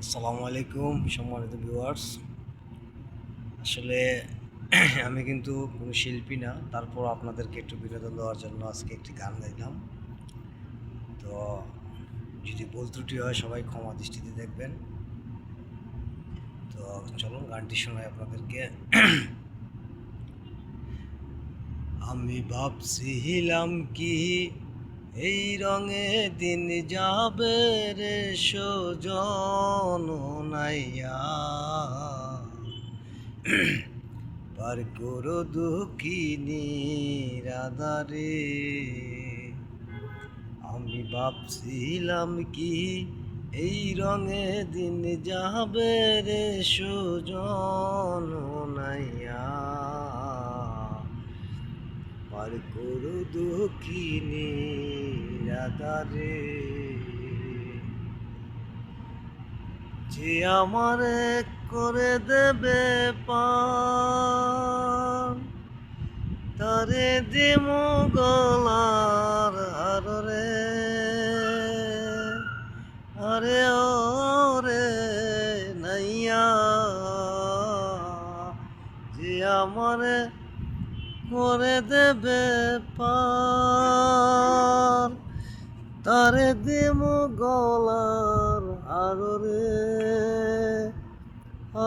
আসসালামু আলাইকুম সম্মানিত ভিউয়ার্স। আসলে আমি কিন্তু কোনো শিল্পী না, তারপর আপনাদেরকে একটু বিনোদন দেওয়ার জন্য আজকে একটি গান গাইলাম। তো যদি ভুল ত্রুটি হয় সবাই ক্ষমা দৃষ্টিতে দেখবেন। তো চলুন গানটি শোনাই আপনাদেরকে। আমি ভাবছিলাম কি এই রঙে দিন যাবে রে সজন নাইয়া, পার করো দুঃখিনী রাধারে। আমি ভাবছিলাম কি এই রঙে দিন যাবে রে সুজন নাইয়া, পার করো দুঃখিনী রাধারে। যে আমারে করে দেবে পার, তারে দিমু গলার হারে। আরে ও রে নাইয়া, যে আমারে করে দেবে পার, তারে দিমু গলার হারে।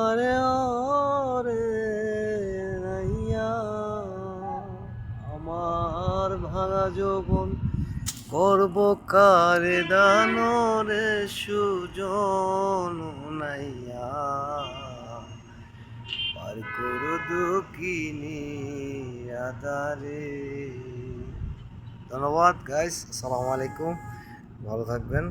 আরে ও রে নাইয়া, আমার ভাঙা যৌবন করব কারে দানরে সুজন নাইয়া, পার করো দুঃখিনী রাধারে। ধন্যবাদ গাইস, আসসালামু আলাইকুম, ভালো থাকবেন।